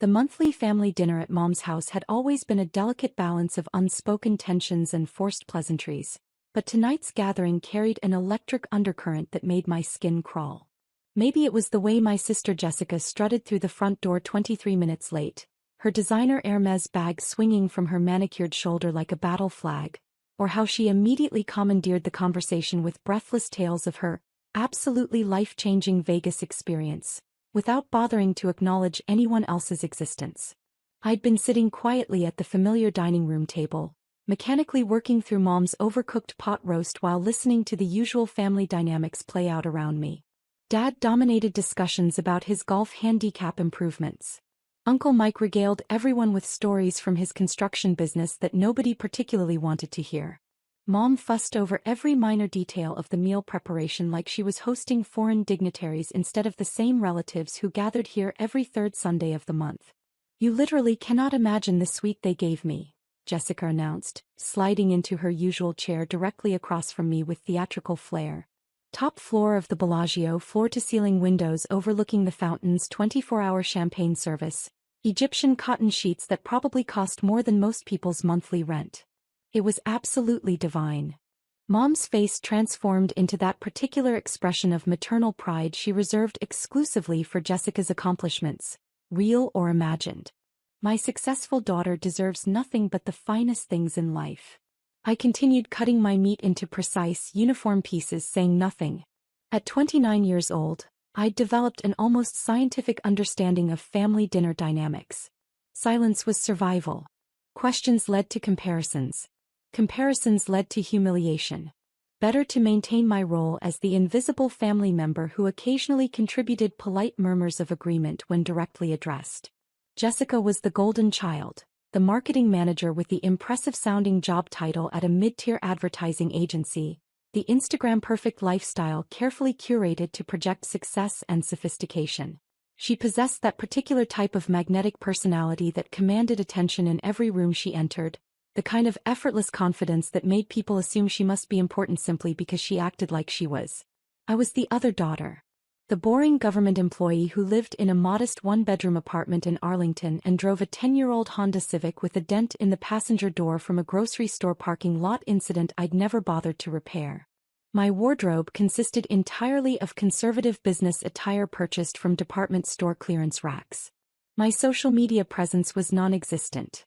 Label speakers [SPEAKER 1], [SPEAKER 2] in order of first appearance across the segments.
[SPEAKER 1] The monthly family dinner at Mom's house had always been a delicate balance of unspoken tensions and forced pleasantries, but tonight's gathering carried an electric undercurrent that made my skin crawl. Maybe it was the way my sister Jessica strutted through the front door 23 minutes late, her designer Hermes bag swinging from her manicured shoulder like a battle flag, or how she immediately commandeered the conversation with breathless tales of her absolutely life-changing Vegas experience, without bothering to acknowledge anyone else's existence. I'd been sitting quietly at the familiar dining room table, mechanically working through Mom's overcooked pot roast while listening to the usual family dynamics play out around me. Dad dominated discussions about his golf handicap improvements. Uncle Mike regaled everyone with stories from his construction business that nobody particularly wanted to hear. Mom fussed over every minor detail of the meal preparation like she was hosting foreign dignitaries instead of the same relatives who gathered here every third Sunday of the month. "You literally cannot imagine the suite they gave me," Jessica announced, sliding into her usual chair directly across from me with theatrical flair. Top floor of the Bellagio, floor-to-ceiling windows overlooking the fountains, 24-hour champagne service, Egyptian cotton sheets that probably cost more than most people's monthly rent. It was absolutely divine. Mom's face transformed into that particular expression of maternal pride she reserved exclusively for Jessica's accomplishments, real or imagined. My successful daughter deserves nothing but the finest things in life. I continued cutting my meat into precise, uniform pieces, saying nothing. At 29 years old, I'd developed an almost scientific understanding of family dinner dynamics. Silence was survival. Questions led to comparisons. Comparisons led to humiliation. Better to maintain my role as the invisible family member who occasionally contributed polite murmurs of agreement when directly addressed. Jessica was the golden child, the marketing manager with the impressive-sounding job title at a mid-tier advertising agency, the Instagram-perfect lifestyle carefully curated to project success and sophistication. She possessed that particular type of magnetic personality that commanded attention in every room she entered, the kind of effortless confidence that made people assume she must be important simply because she acted like she was. I was the other daughter. The boring government employee who lived in a modest one-bedroom apartment in Arlington and drove a 10-year-old Honda Civic with a dent in the passenger door from a grocery store parking lot incident I'd never bothered to repair. My wardrobe consisted entirely of conservative business attire purchased from department store clearance racks. My social media presence was non-existent.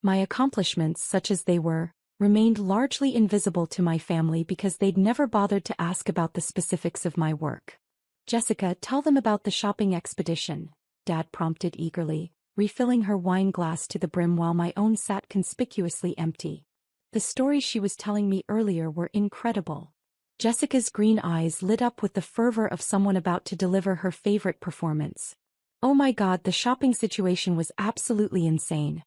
[SPEAKER 1] My accomplishments, such as they were, remained largely invisible to my family because they'd never bothered to ask about the specifics of my work. "Jessica, tell them about the shopping expedition," Dad prompted eagerly, refilling her wine glass to the brim while my own sat conspicuously empty. The stories she was telling me earlier were incredible. Jessica's green eyes lit up with the fervor of someone about to deliver her favorite performance. "Oh my God, the shopping situation was absolutely insane.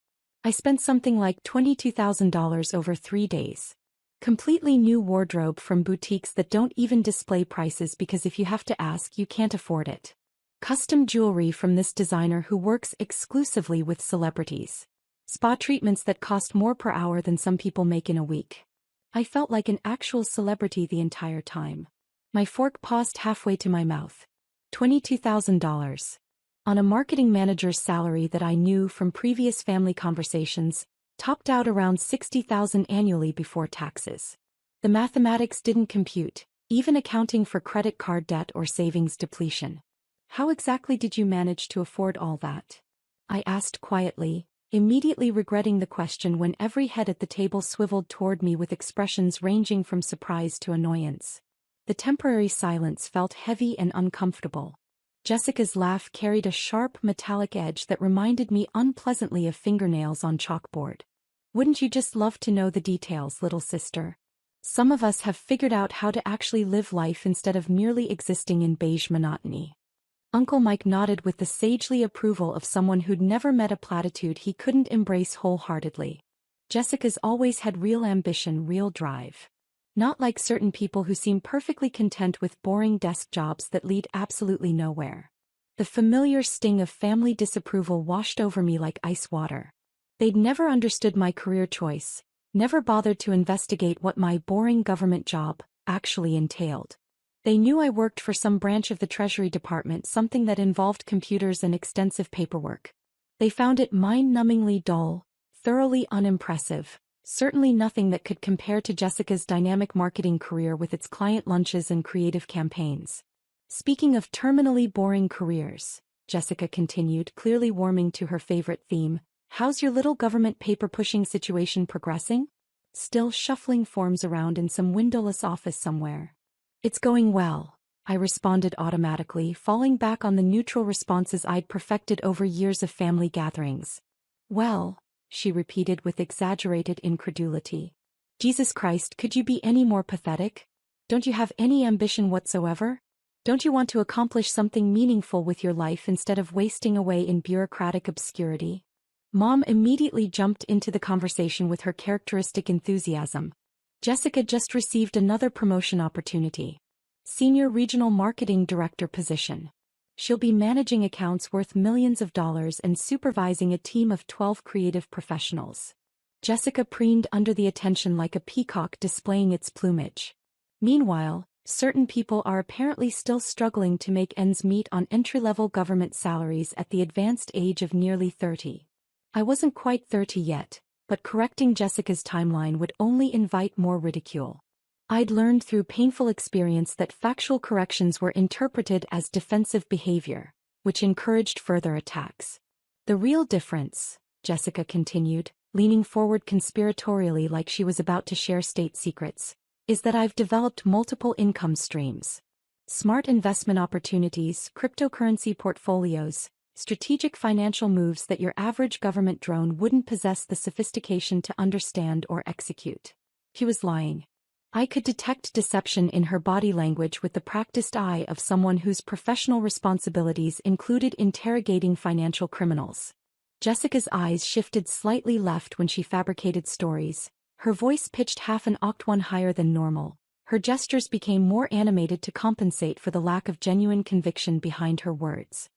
[SPEAKER 1] I spent something like $22,000 over 3 days. Completely new wardrobe from boutiques that don't even display prices because if you have to ask, you can't afford it. Custom jewelry from this designer who works exclusively with celebrities. Spa treatments that cost more per hour than some people make in a week." I felt like an actual celebrity the entire time. My fork paused halfway to my mouth. $22,000. On a marketing manager's salary that I knew from previous family conversations, topped out around $60,000 annually before taxes. The mathematics didn't compute, even accounting for credit card debt or savings depletion. "How exactly did you manage to afford all that?" I asked quietly, immediately regretting the question when every head at the table swiveled toward me with expressions ranging from surprise to annoyance. The temporary silence felt heavy and uncomfortable. Jessica's laugh carried a sharp metallic edge that reminded me unpleasantly of fingernails on chalkboard. "Wouldn't you just love to know the details, little sister? Some of us have figured out how to actually live life instead of merely existing in beige monotony." Uncle Mike nodded with the sagely approval of someone who'd never met a platitude he couldn't embrace wholeheartedly. Jessica's always had real ambition, real drive. Not like certain people who seem perfectly content with boring desk jobs that lead absolutely nowhere. The familiar sting of family disapproval washed over me like ice water. They'd never understood my career choice, never bothered to investigate what my boring government job actually entailed. They knew I worked for some branch of the Treasury Department, something that involved computers and extensive paperwork. They found it mind-numbingly dull, thoroughly unimpressive, certainly nothing that could compare to Jessica's dynamic marketing career with its client lunches and creative campaigns. Speaking of terminally boring careers, Jessica continued, clearly warming to her favorite theme, how's your little government paper-pushing situation progressing? Still shuffling forms around in some windowless office somewhere. It's going well, I responded automatically, falling back on the neutral responses I'd perfected over years of family gatherings. Well, she repeated with exaggerated incredulity. Jesus Christ, could you be any more pathetic? Don't you have any ambition whatsoever? Don't you want to accomplish something meaningful with your life instead of wasting away in bureaucratic obscurity? Mom immediately jumped into the conversation with her characteristic enthusiasm. Jessica just received another promotion opportunity. Senior Regional Marketing Director position. She'll be managing accounts worth millions of dollars and supervising a team of 12 creative professionals. Jessica preened under the attention like a peacock displaying its plumage. Meanwhile, certain people are apparently still struggling to make ends meet on entry-level government salaries at the advanced age of nearly 30. I wasn't quite 30 yet, but correcting Jessica's timeline would only invite more ridicule. I'd learned through painful experience that factual corrections were interpreted as defensive behavior, which encouraged further attacks. The real difference, Jessica continued, leaning forward conspiratorially like she was about to share state secrets, is that I've developed multiple income streams. Smart investment opportunities, cryptocurrency portfolios, strategic financial moves that your average government drone wouldn't possess the sophistication to understand or execute. He was lying. I could detect deception in her body language with the practiced eye of someone whose professional responsibilities included interrogating financial criminals. Jessica's eyes shifted slightly left when she fabricated stories, her voice pitched half an octave higher than normal. Her gestures became more animated to compensate for the lack of genuine conviction behind her words.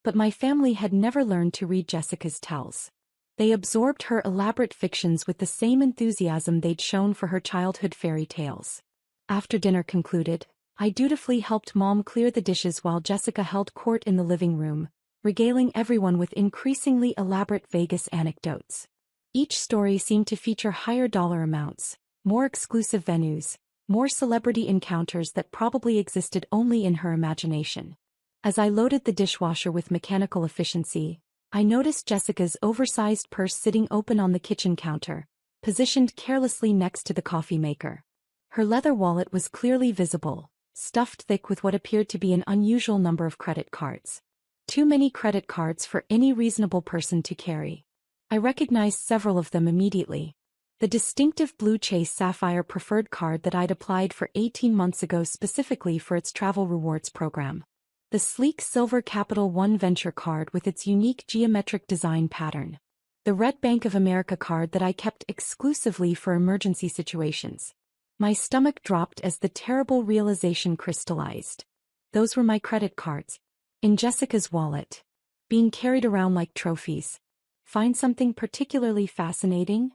[SPEAKER 1] But my family had never learned to read Jessica's tells. They absorbed her elaborate fictions with the same enthusiasm they'd shown for her childhood fairy tales. After dinner concluded, I dutifully helped Mom clear the dishes while Jessica held court in the living room, regaling everyone with increasingly elaborate Vegas anecdotes. Each story seemed to feature higher dollar amounts, more exclusive venues, more celebrity encounters that probably existed only in her imagination. As I loaded the dishwasher with mechanical efficiency, I noticed Jessica's oversized purse sitting open on the kitchen counter, positioned carelessly next to the coffee maker. Her leather wallet was clearly visible, stuffed thick with what appeared to be an unusual number of credit cards. Too many credit cards for any reasonable person to carry. I recognized several of them immediately. The distinctive blue Chase Sapphire Preferred card that I'd applied for 18 months ago specifically for its travel rewards program. The sleek silver Capital One Venture card with its unique geometric design pattern. The red Bank of America card that I kept exclusively for emergency situations. My stomach dropped as the terrible realization crystallized. Those were my credit cards. In Jessica's wallet. Being carried around like trophies. Find something particularly fascinating?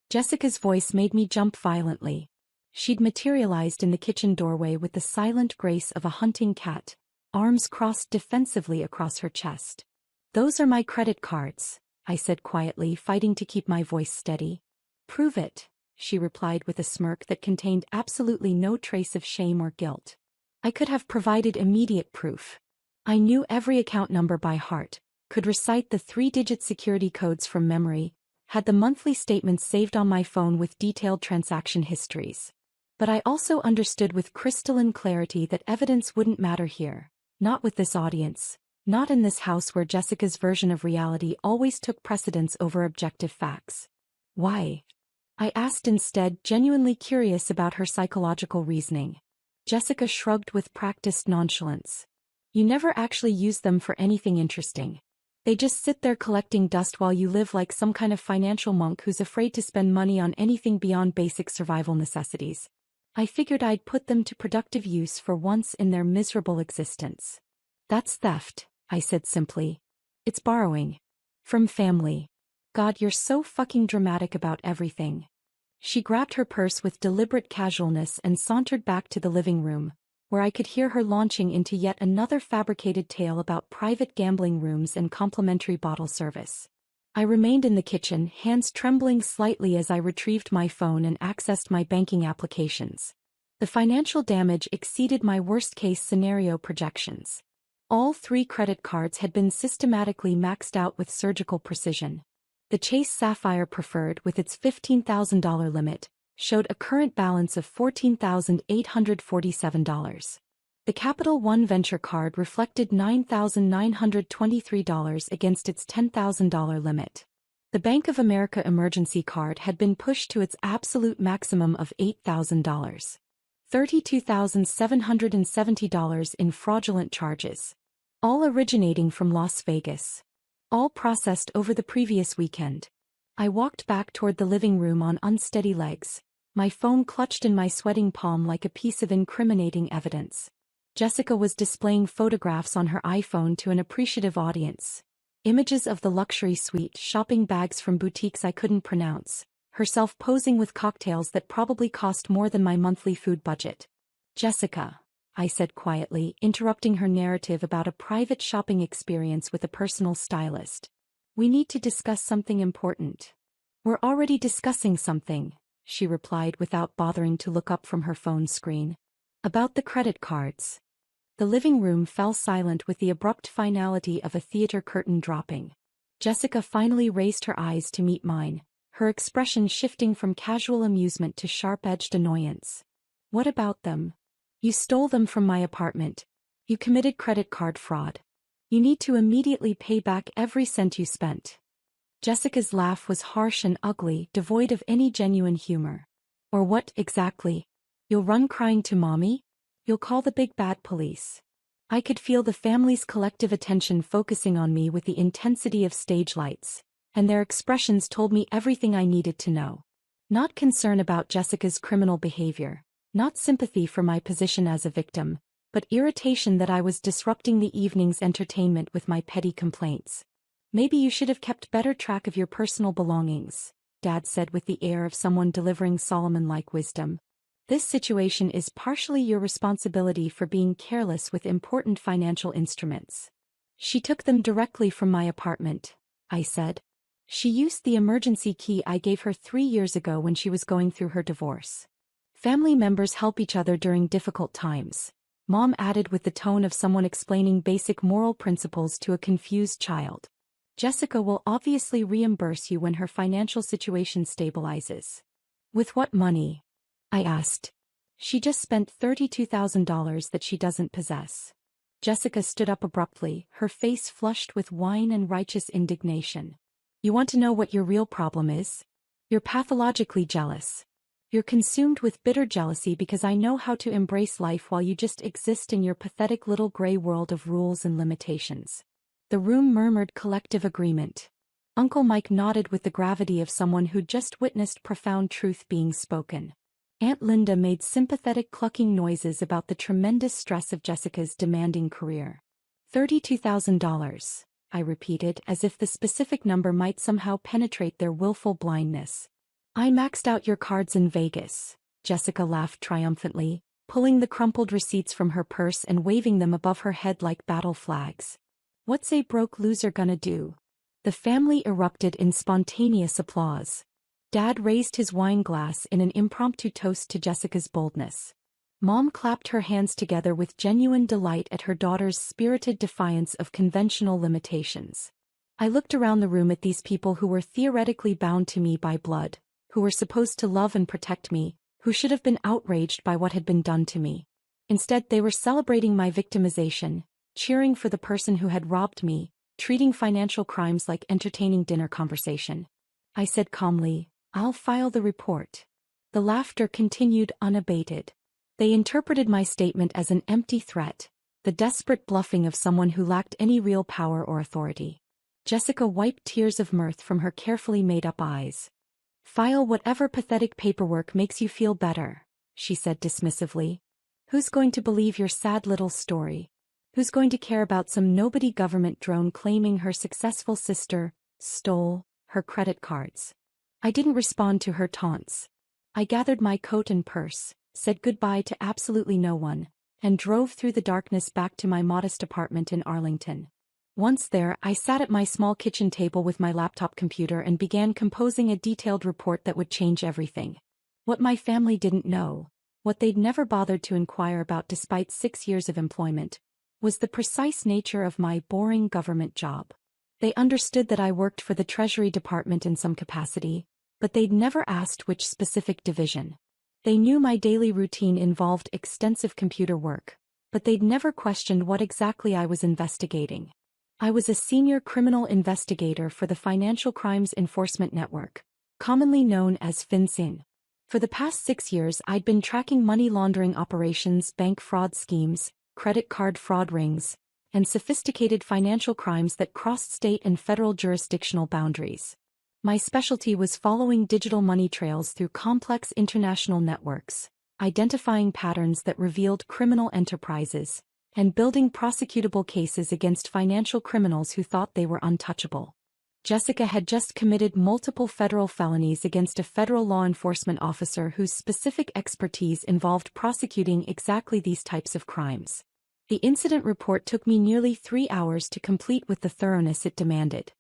[SPEAKER 1] Jessica's voice made me jump violently. She'd materialized in the kitchen doorway with the silent grace of a hunting cat, arms crossed defensively across her chest. Those are my credit cards, I said quietly, fighting to keep my voice steady. Prove it, she replied with a smirk that contained absolutely no trace of shame or guilt. I could have provided immediate proof. I knew every account number by heart, could recite the 3-digit security codes from memory, had the monthly statements saved on my phone with detailed transaction histories. But I also understood with crystalline clarity that evidence wouldn't matter here. Not with this audience, not in this house where Jessica's version of reality always took precedence over objective facts. Why? I asked instead, genuinely curious about her psychological reasoning. Jessica shrugged with practiced nonchalance. You never actually use them for anything interesting. They just sit there collecting dust while you live like some kind of financial monk who's afraid to spend money on anything beyond basic survival necessities. I figured I'd put them to productive use for once in their miserable existence. That's theft, I said simply. It's borrowing. From family. God, you're so fucking dramatic about everything. She grabbed her purse with deliberate casualness and sauntered back to the living room, where I could hear her launching into yet another fabricated tale about private gambling rooms and complimentary bottle service. I remained in the kitchen, hands trembling slightly as I retrieved my phone and accessed my banking applications. The financial damage exceeded my worst-case scenario projections. All 3 credit cards had been systematically maxed out with surgical precision. The Chase Sapphire Preferred, with its $15,000 limit, showed a current balance of $14,847. The Capital One Venture card reflected $9,923 against its $10,000 limit. The Bank of America Emergency Card had been pushed to its absolute maximum of $8,000. $32,770 in fraudulent charges. All originating from Las Vegas. All processed over the previous weekend. I walked back toward the living room on unsteady legs, my phone clutched in my sweating palm like a piece of incriminating evidence. Jessica was displaying photographs on her iPhone to an appreciative audience. Images of the luxury suite, shopping bags from boutiques I couldn't pronounce, herself posing with cocktails that probably cost more than my monthly food budget. "Jessica," I said quietly, interrupting her narrative about a private shopping experience with a personal stylist. "We need to discuss something important." "We're already discussing something," she replied without bothering to look up from her phone screen. "About the credit cards." The living room fell silent with the abrupt finality of a theater curtain dropping. Jessica finally raised her eyes to meet mine, her expression shifting from casual amusement to sharp-edged annoyance. "What about them? You stole them from my apartment. You committed credit card fraud. You need to immediately pay back every cent you spent." Jessica's laugh was harsh and ugly, devoid of any genuine humor. "Or what exactly? You'll run crying to mommy? You'll call the big bad police?" I could feel the family's collective attention focusing on me with the intensity of stage lights, and their expressions told me everything I needed to know. Not concern about Jessica's criminal behavior, not sympathy for my position as a victim, but irritation that I was disrupting the evening's entertainment with my petty complaints. "Maybe you should have kept better track of your personal belongings," Dad said with the air of someone delivering Solomon-like wisdom. "This situation is partially your responsibility for being careless with important financial instruments." "She took them directly from my apartment," I said. "She used the emergency key I gave her 3 years ago when she was going through her divorce." "Family members help each other during difficult times," Mom added with the tone of someone explaining basic moral principles to a confused child. "Jessica will obviously reimburse you when her financial situation stabilizes." "With what money?" I asked. "She just spent $32,000 that she doesn't possess." Jessica stood up abruptly, her face flushed with wine and righteous indignation. "You want to know what your real problem is? You're pathologically jealous. You're consumed with bitter jealousy because I know how to embrace life while you just exist in your pathetic little gray world of rules and limitations." The room murmured collective agreement. Uncle Mike nodded with the gravity of someone who'd just witnessed profound truth being spoken. Aunt Linda made sympathetic clucking noises about the tremendous stress of Jessica's demanding career. $32,000, I repeated, as if the specific number might somehow penetrate their willful blindness. "I maxed out your cards in Vegas," Jessica laughed triumphantly, pulling the crumpled receipts from her purse and waving them above her head like battle flags. "What's a broke loser gonna do?" The family erupted in spontaneous applause. Dad raised his wine glass in an impromptu toast to Jessica's boldness. Mom clapped her hands together with genuine delight at her daughter's spirited defiance of conventional limitations. I looked around the room at these people who were theoretically bound to me by blood, who were supposed to love and protect me, who should have been outraged by what had been done to me. Instead, they were celebrating my victimization, cheering for the person who had robbed me, treating financial crimes like entertaining dinner conversation. I said calmly, "I'll file the report." The laughter continued unabated. They interpreted my statement as an empty threat, the desperate bluffing of someone who lacked any real power or authority. Jessica wiped tears of mirth from her carefully made-up eyes. "File whatever pathetic paperwork makes you feel better," she said dismissively. "Who's going to believe your sad little story? Who's going to care about some nobody government drone claiming her successful sister stole her credit cards?" I didn't respond to her taunts. I gathered my coat and purse, said goodbye to absolutely no one, and drove through the darkness back to my modest apartment in Arlington. Once there, I sat at my small kitchen table with my laptop computer and began composing a detailed report that would change everything. What my family didn't know, what they'd never bothered to inquire about despite 6 years of employment, was the precise nature of my boring government job. They understood that I worked for the Treasury Department in some capacity, but they'd never asked which specific division. They knew my daily routine involved extensive computer work, but they'd never questioned what exactly I was investigating. I was a senior criminal investigator for the Financial Crimes Enforcement Network, commonly known as FinCEN. For the past 6 years I'd been tracking money laundering operations, bank fraud schemes, credit card fraud rings, and sophisticated financial crimes that crossed state and federal jurisdictional boundaries. My specialty was following digital money trails through complex international networks, identifying patterns that revealed criminal enterprises, and building prosecutable cases against financial criminals who thought they were untouchable. Jessica had just committed multiple federal felonies against a federal law enforcement officer whose specific expertise involved prosecuting exactly these types of crimes. The incident report took me nearly 3 hours to complete with the thoroughness it demanded.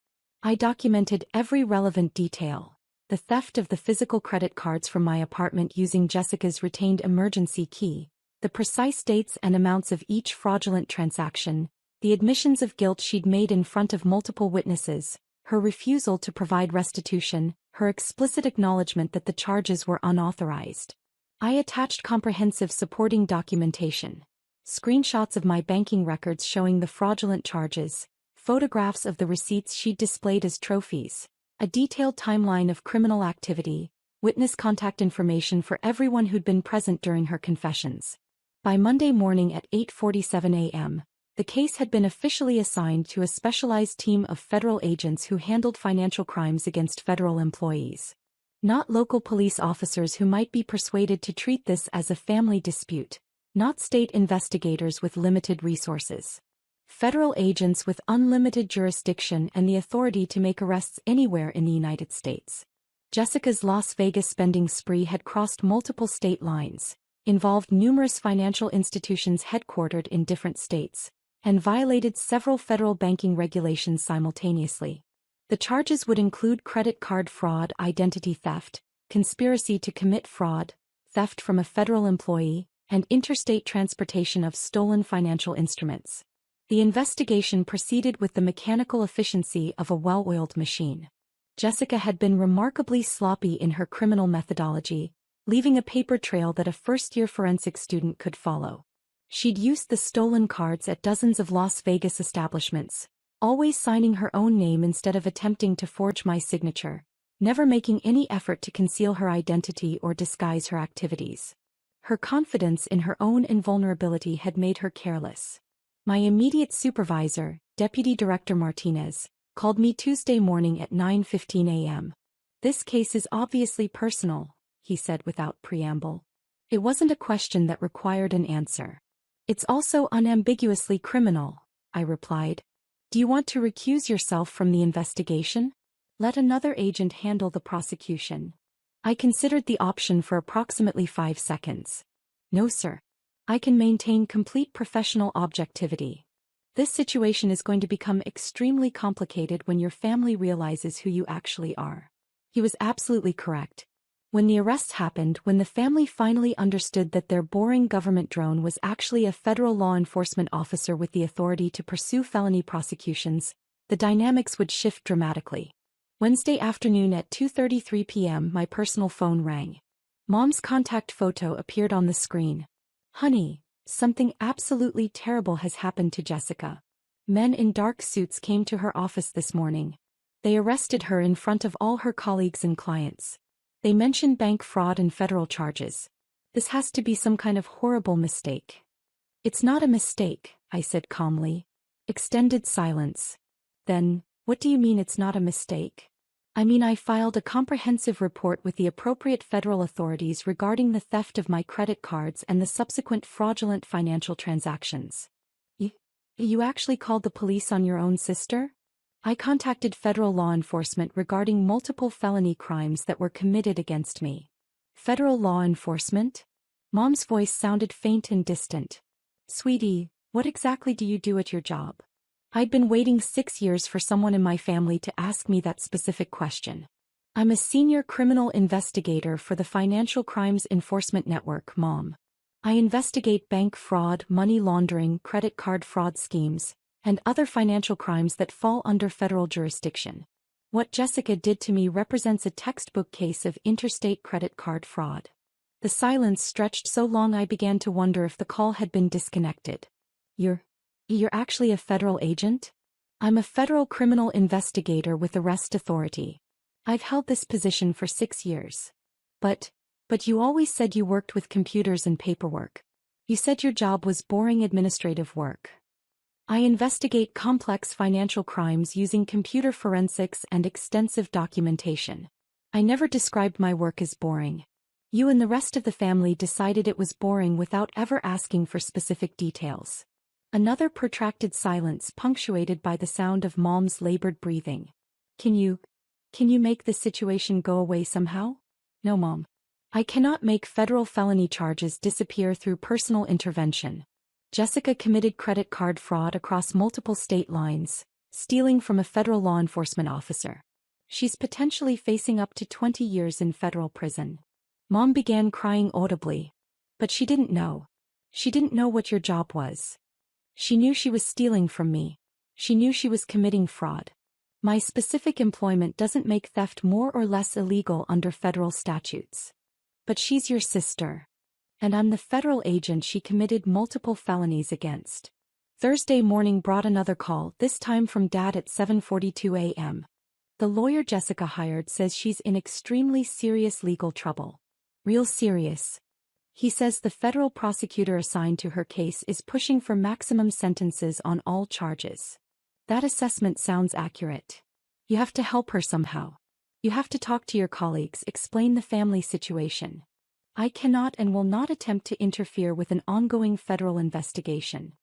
[SPEAKER 1] I documented every relevant detail: the theft of the physical credit cards from my apartment using Jessica's retained emergency key, the precise dates and amounts of each fraudulent transaction, the admissions of guilt she'd made in front of multiple witnesses, her refusal to provide restitution, her explicit acknowledgement that the charges were unauthorized. I attached comprehensive supporting documentation: screenshots of my banking records showing the fraudulent charges, photographs of the receipts she'd displayed as trophies, a detailed timeline of criminal activity, witness contact information for everyone who'd been present during her confessions. By Monday morning at 8:47 a.m., the case had been officially assigned to a specialized team of federal agents who handled financial crimes against federal employees. Not local police officers who might be persuaded to treat this as a family dispute. Not state investigators with limited resources. Federal agents with unlimited jurisdiction and the authority to make arrests anywhere in the United States. Jessica's Las Vegas spending spree had crossed multiple state lines, involved numerous financial institutions headquartered in different states, and violated several federal banking regulations simultaneously. The charges would include credit card fraud, identity theft, conspiracy to commit fraud, theft from a federal employee, and interstate transportation of stolen financial instruments. The investigation proceeded with the mechanical efficiency of a well-oiled machine. Jessica had been remarkably sloppy in her criminal methodology, leaving a paper trail that a first-year forensic student could follow. She'd used the stolen cards at dozens of Las Vegas establishments, always signing her own name instead of attempting to forge my signature, never making any effort to conceal her identity or disguise her activities. Her confidence in her own invulnerability had made her careless. My immediate supervisor, Deputy Director Martinez, called me Tuesday morning at 9:15 a.m. "This case is obviously personal," he said without preamble. It wasn't a question that required an answer. "It's also unambiguously criminal," I replied. "Do you want to recuse yourself from the investigation? Let another agent handle the prosecution." I considered the option for approximately 5 seconds. "No, sir. I can maintain complete professional objectivity. This situation is going to become extremely complicated when your family realizes who you actually are." He was absolutely correct. When the arrests happened, when the family finally understood that their boring government drone was actually a federal law enforcement officer with the authority to pursue felony prosecutions, the dynamics would shift dramatically. Wednesday afternoon at 2:33 p.m. my personal phone rang. Mom's contact photo appeared on the screen. "Honey, something absolutely terrible has happened to Jessica. Men in dark suits came to her office this morning. They arrested her in front of all her colleagues and clients. They mentioned bank fraud and federal charges. This has to be some kind of horrible mistake." "It's not a mistake," I said calmly. Extended silence. "Then, what do you mean it's not a mistake?" "I mean I filed a comprehensive report with the appropriate federal authorities regarding the theft of my credit cards and the subsequent fraudulent financial transactions." You actually called the police on your own sister?" "I contacted federal law enforcement regarding multiple felony crimes that were committed against me." "Federal law enforcement?" Mom's voice sounded faint and distant. "Sweetie, what exactly do you do at your job?" I'd been waiting 6 years for someone in my family to ask me that specific question. I'm a senior criminal investigator for the Financial Crimes Enforcement Network, Mom. I investigate bank fraud, money laundering, credit card fraud schemes, and other financial crimes that fall under federal jurisdiction. What Jessica did to me represents a textbook case of interstate credit card fraud. The silence stretched so long I began to wonder if the call had been disconnected. You're actually a federal agent? I'm a federal criminal investigator with arrest authority. I've held this position for 6 years. But you always said you worked with computers and paperwork. You said your job was boring administrative work. I investigate complex financial crimes using computer forensics and extensive documentation. I never described my work as boring. You and the rest of the family decided it was boring without ever asking for specific details. Another protracted silence punctuated by the sound of Mom's labored breathing. Can you make this situation go away somehow? No, Mom. I cannot make federal felony charges disappear through personal intervention. Jessica committed credit card fraud across multiple state lines, stealing from a federal law enforcement officer. She's potentially facing up to 20 years in federal prison. Mom began crying audibly. But she didn't know. She didn't know what your job was. She knew she was stealing from me. She knew she was committing fraud. My specific employment doesn't make theft more or less illegal under federal statutes. But she's your sister. And I'm the federal agent she committed multiple felonies against. Thursday morning brought another call, this time from Dad at 7:42 a.m. The lawyer Jessica hired says she's in extremely serious legal trouble. Real serious. He says the federal prosecutor assigned to her case is pushing for maximum sentences on all charges. That assessment sounds accurate. You have to help her somehow. You have to talk to your colleagues, explain the family situation. I cannot and will not attempt to interfere with an ongoing federal investigation.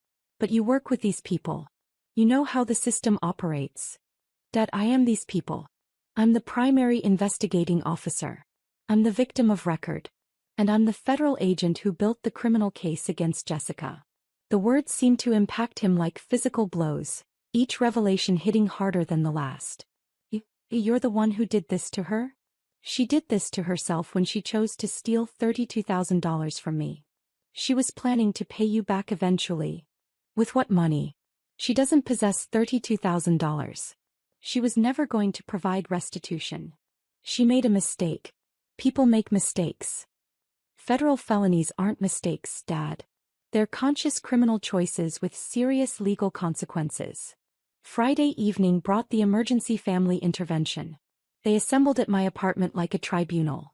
[SPEAKER 1] But you work with these people. You know how the system operates. Dad, I am these people. I'm the primary investigating officer. I'm the victim of record. And I'm the federal agent who built the criminal case against Jessica. The words seemed to impact him like physical blows, each revelation hitting harder than the last. You're the one who did this to her? She did this to herself when she chose to steal $32,000 from me. She was planning to pay you back eventually. With what money? She doesn't possess $32,000. She was never going to provide restitution. She made a mistake. People make mistakes. Federal felonies aren't mistakes, Dad. They're conscious criminal choices with serious legal consequences. Friday evening brought the emergency family intervention. They assembled at my apartment like a tribunal.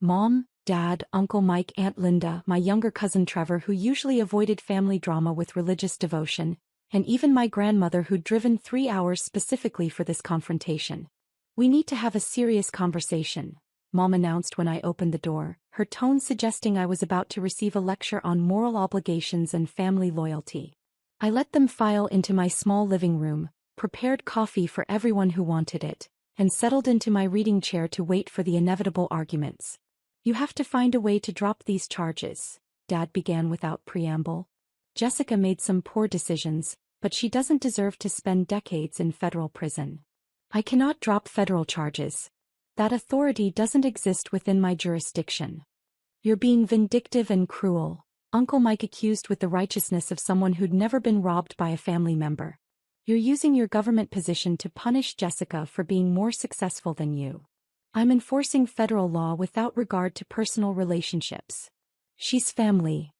[SPEAKER 1] Mom, Dad, Uncle Mike, Aunt Linda, my younger cousin Trevor, who usually avoided family drama with religious devotion, and even my grandmother who'd driven 3 hours specifically for this confrontation. We need to have a serious conversation, Mom announced when I opened the door, her tone suggesting I was about to receive a lecture on moral obligations and family loyalty. I let them file into my small living room, prepared coffee for everyone who wanted it, and settled into my reading chair to wait for the inevitable arguments. You have to find a way to drop these charges, Dad began without preamble. Jessica made some poor decisions, but she doesn't deserve to spend decades in federal prison. I cannot drop federal charges. That authority doesn't exist within my jurisdiction. You're being vindictive and cruel, Uncle Mike accused with the righteousness of someone who'd never been robbed by a family member. You're using your government position to punish Jessica for being more successful than you. I'm enforcing federal law without regard to personal relationships. She's family.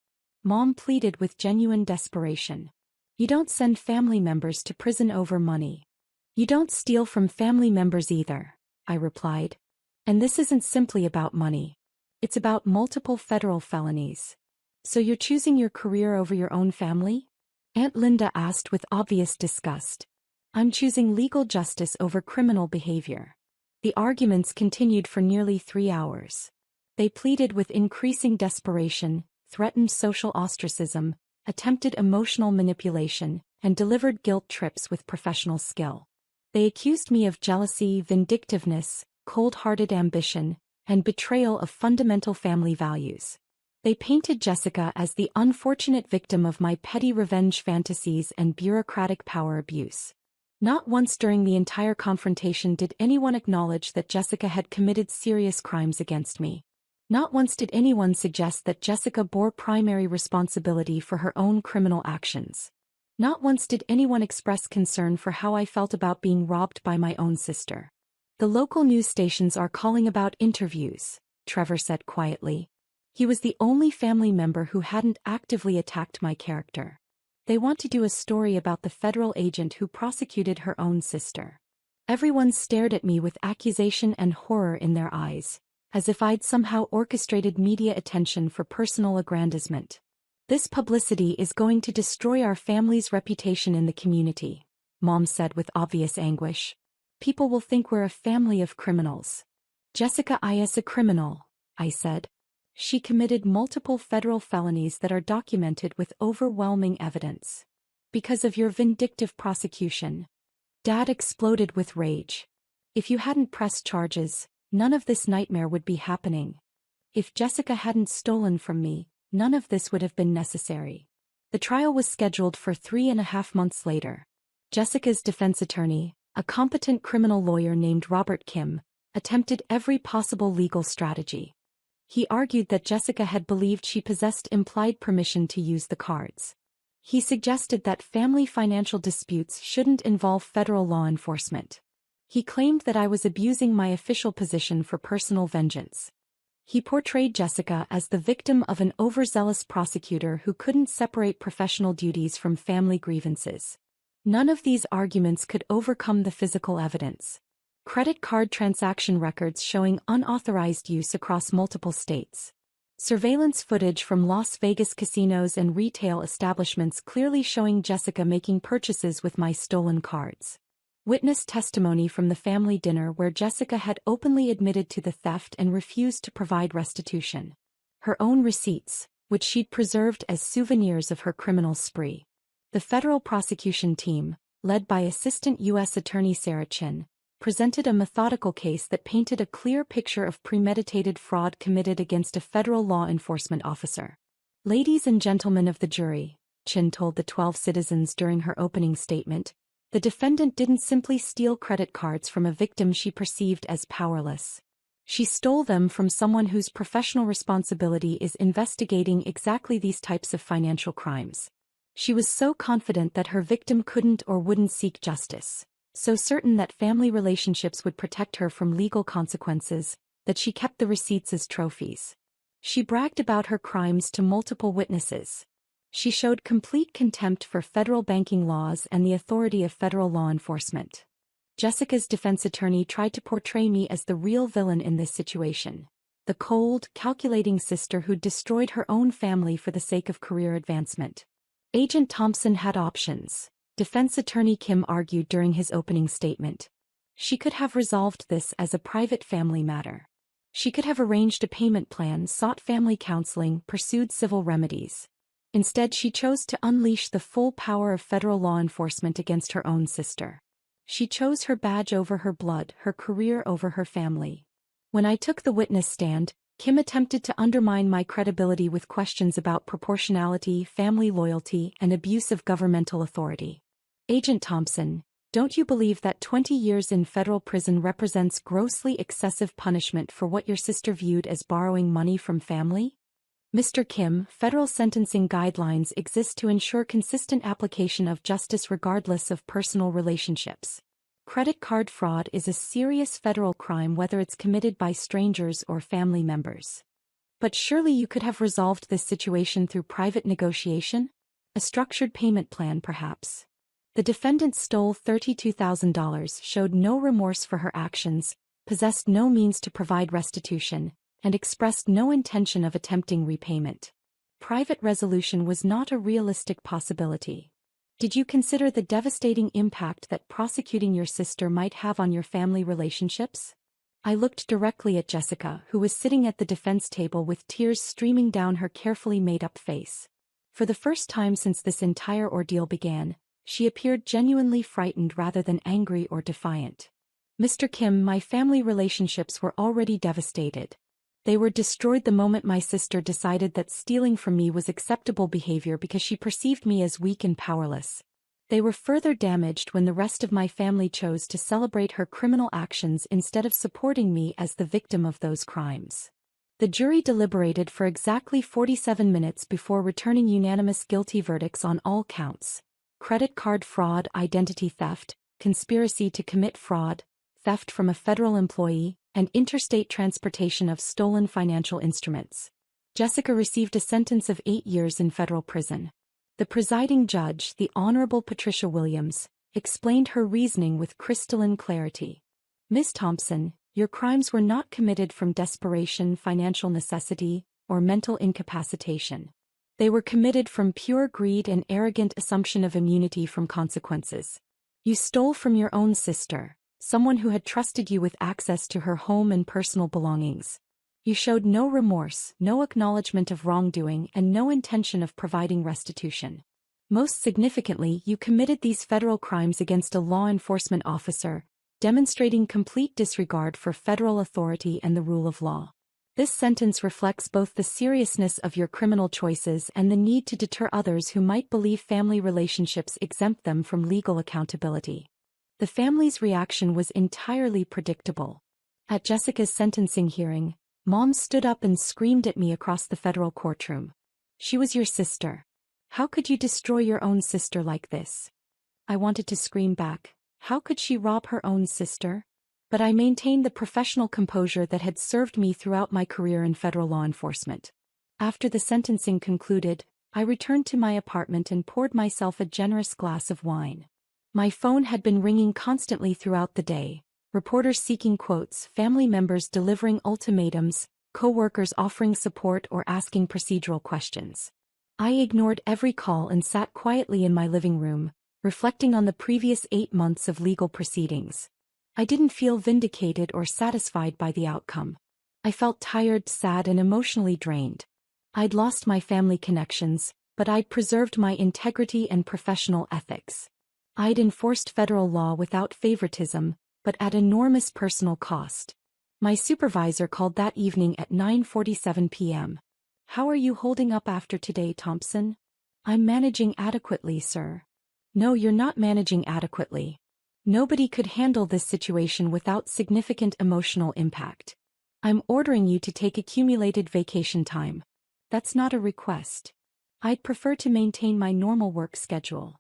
[SPEAKER 1] Mom pleaded with genuine desperation. You don't send family members to prison over money. You don't steal from family members either, I replied. And this isn't simply about money. It's about multiple federal felonies. So you're choosing your career over your own family? Aunt Linda asked with obvious disgust. I'm choosing legal justice over criminal behavior. The arguments continued for nearly 3 hours. They pleaded with increasing desperation, threatened social ostracism, attempted emotional manipulation, and delivered guilt trips with professional skill. They accused me of jealousy, vindictiveness, cold-hearted ambition, and betrayal of fundamental family values. They painted Jessica as the unfortunate victim of my petty revenge fantasies and bureaucratic power abuse. Not once during the entire confrontation did anyone acknowledge that Jessica had committed serious crimes against me. Not once did anyone suggest that Jessica bore primary responsibility for her own criminal actions. Not once did anyone express concern for how I felt about being robbed by my own sister. The local news stations are calling about interviews, Trevor said quietly. He was the only family member who hadn't actively attacked my character. They want to do a story about the federal agent who prosecuted her own sister. Everyone stared at me with accusation and horror in their eyes, as if I'd somehow orchestrated media attention for personal aggrandizement. This publicity is going to destroy our family's reputation in the community, Mom said with obvious anguish. People will think we're a family of criminals. Jessica is a criminal, I said. She committed multiple federal felonies that are documented with overwhelming evidence. Because of your vindictive prosecution. Dad exploded with rage. If you hadn't pressed charges, none of this nightmare would be happening. If Jessica hadn't stolen from me, none of this would have been necessary. The trial was scheduled for 3.5 months later. Jessica's defense attorney, a competent criminal lawyer named Robert Kim, attempted every possible legal strategy. He argued that Jessica had believed she possessed implied permission to use the cards. He suggested that family financial disputes shouldn't involve federal law enforcement. He claimed that I was abusing my official position for personal vengeance. He portrayed Jessica as the victim of an overzealous prosecutor who couldn't separate professional duties from family grievances. None of these arguments could overcome the physical evidence. Credit card transaction records showing unauthorized use across multiple states. Surveillance footage from Las Vegas casinos and retail establishments clearly showing Jessica making purchases with my stolen cards. Witness testimony from the family dinner where Jessica had openly admitted to the theft and refused to provide restitution. Her own receipts, which she'd preserved as souvenirs of her criminal spree. The federal prosecution team, led by Assistant U.S. Attorney Sarah Chin, presented a methodical case that painted a clear picture of premeditated fraud committed against a federal law enforcement officer. Ladies and gentlemen of the jury, Chin told the 12 citizens during her opening statement, the defendant didn't simply steal credit cards from a victim she perceived as powerless. She stole them from someone whose professional responsibility is investigating exactly these types of financial crimes. She was so confident that her victim couldn't or wouldn't seek justice. So certain that family relationships would protect her from legal consequences, that she kept the receipts as trophies. She bragged about her crimes to multiple witnesses. She showed complete contempt for federal banking laws and the authority of federal law enforcement. Jessica's defense attorney tried to portray me as the real villain in this situation. The cold, calculating sister who'd destroyed her own family for the sake of career advancement. Agent Thompson had options. Defense attorney Kim argued during his opening statement. She could have resolved this as a private family matter. She could have arranged a payment plan, sought family counseling, pursued civil remedies. Instead, she chose to unleash the full power of federal law enforcement against her own sister. She chose her badge over her blood, her career over her family. When I took the witness stand, Kim attempted to undermine my credibility with questions about proportionality, family loyalty, and abuse of governmental authority. Agent Thompson, don't you believe that 20 years in federal prison represents grossly excessive punishment for what your sister viewed as borrowing money from family? Mr. Kim, federal sentencing guidelines exist to ensure consistent application of justice regardless of personal relationships. Credit card fraud is a serious federal crime whether it's committed by strangers or family members. But surely you could have resolved this situation through private negotiation? A structured payment plan, perhaps. The defendant stole $32,000, showed no remorse for her actions, possessed no means to provide restitution, and expressed no intention of attempting repayment. Private resolution was not a realistic possibility. Did you consider the devastating impact that prosecuting your sister might have on your family relationships? I looked directly at Jessica, who was sitting at the defense table with tears streaming down her carefully made-up face. For the first time since this entire ordeal began, she appeared genuinely frightened rather than angry or defiant. Mr. Kim, my family relationships were already devastated. They were destroyed the moment my sister decided that stealing from me was acceptable behavior because she perceived me as weak and powerless. They were further damaged when the rest of my family chose to celebrate her criminal actions instead of supporting me as the victim of those crimes. The jury deliberated for exactly 47 minutes before returning unanimous guilty verdicts on all counts: credit card fraud, identity theft, conspiracy to commit fraud, theft from a federal employee, and interstate transportation of stolen financial instruments. Jessica received a sentence of 8 years in federal prison. The presiding judge, the Honorable Patricia Williams, explained her reasoning with crystalline clarity. "Ms. Thompson, your crimes were not committed from desperation, financial necessity, or mental incapacitation. They were committed from pure greed and arrogant assumption of immunity from consequences. You stole from your own sister, someone who had trusted you with access to her home and personal belongings. You showed no remorse, no acknowledgement of wrongdoing, and no intention of providing restitution. Most significantly, you committed these federal crimes against a law enforcement officer, demonstrating complete disregard for federal authority and the rule of law. This sentence reflects both the seriousness of your criminal choices and the need to deter others who might believe family relationships exempt them from legal accountability." The family's reaction was entirely predictable. At Jessica's sentencing hearing, Mom stood up and screamed at me across the federal courtroom. "She was your sister. How could you destroy your own sister like this?" I wanted to scream back, "How could she rob her own sister?" But I maintained the professional composure that had served me throughout my career in federal law enforcement. After the sentencing concluded, I returned to my apartment and poured myself a generous glass of wine. My phone had been ringing constantly throughout the day. Reporters seeking quotes, family members delivering ultimatums, co-workers offering support or asking procedural questions. I ignored every call and sat quietly in my living room, reflecting on the previous 8 months of legal proceedings. I didn't feel vindicated or satisfied by the outcome. I felt tired, sad, and emotionally drained. I'd lost my family connections, but I'd preserved my integrity and professional ethics. I'd enforced federal law without favoritism, but at enormous personal cost. My supervisor called that evening at 9:47 p.m. "How are you holding up after today, Thompson?" "I'm managing adequately, sir." "No, you're not managing adequately. Nobody could handle this situation without significant emotional impact. I'm ordering you to take accumulated vacation time." "That's not a request. I'd prefer to maintain my normal work schedule."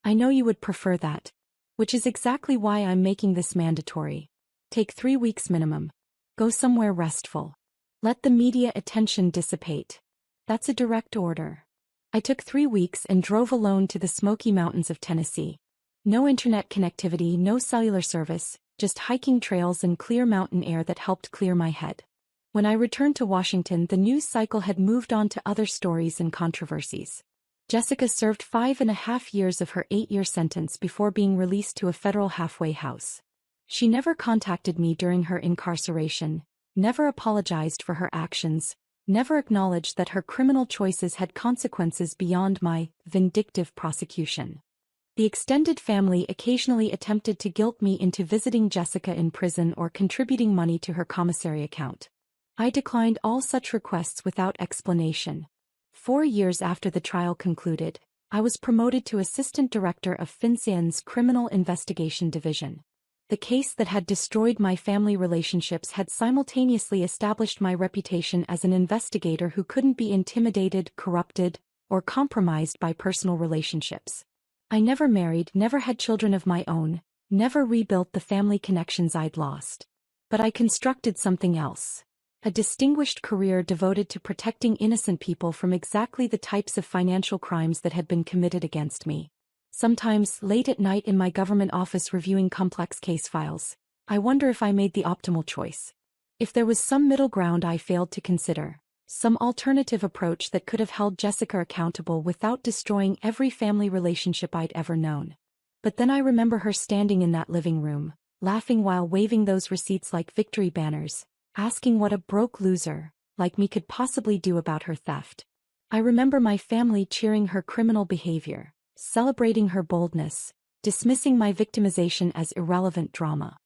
[SPEAKER 1] "I know you would prefer that. Which is exactly why I'm making this mandatory. Take 3 weeks minimum. Go somewhere restful. Let the media attention dissipate. That's a direct order." I took 3 weeks and drove alone to the Smoky Mountains of Tennessee. No internet connectivity, no cellular service, just hiking trails and clear mountain air that helped clear my head. When I returned to Washington, the news cycle had moved on to other stories and controversies. Jessica served 5.5 years of her 8-year sentence before being released to a federal halfway house. She never contacted me during her incarceration, never apologized for her actions, never acknowledged that her criminal choices had consequences beyond my vindictive prosecution. The extended family occasionally attempted to guilt me into visiting Jessica in prison or contributing money to her commissary account. I declined all such requests without explanation. 4 years after the trial concluded, I was promoted to Assistant Director of FinCEN's Criminal Investigation Division. The case that had destroyed my family relationships had simultaneously established my reputation as an investigator who couldn't be intimidated, corrupted, or compromised by personal relationships. I never married, never had children of my own, never rebuilt the family connections I'd lost. But I constructed something else. A distinguished career devoted to protecting innocent people from exactly the types of financial crimes that had been committed against me. Sometimes, late at night in my government office reviewing complex case files, I wonder if I made the optimal choice. If there was some middle ground I failed to consider, some alternative approach that could have held Jessica accountable without destroying every family relationship I'd ever known. But then I remember her standing in that living room, laughing while waving those receipts like victory banners, asking what a broke loser, like me, could possibly do about her theft. I remember my family cheering her criminal behavior, celebrating her boldness, dismissing my victimization as irrelevant drama.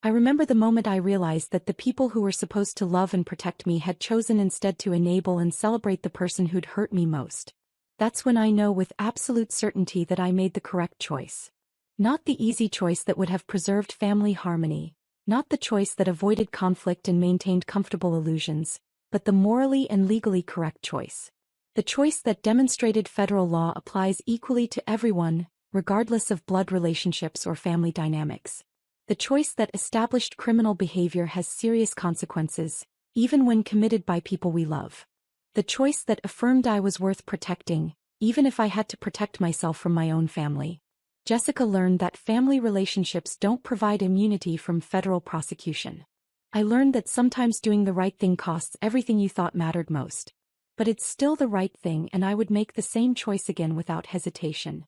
[SPEAKER 1] I remember the moment I realized that the people who were supposed to love and protect me had chosen instead to enable and celebrate the person who'd hurt me most. That's when I know with absolute certainty that I made the correct choice. Not the easy choice that would have preserved family harmony, not the choice that avoided conflict and maintained comfortable illusions, but the morally and legally correct choice. The choice that demonstrated federal law applies equally to everyone, regardless of blood relationships or family dynamics. The choice that established criminal behavior has serious consequences, even when committed by people we love. The choice that affirmed I was worth protecting, even if I had to protect myself from my own family. Jessica learned that family relationships don't provide immunity from federal prosecution. I learned that sometimes doing the right thing costs everything you thought mattered most. But it's still the right thing, and I would make the same choice again without hesitation.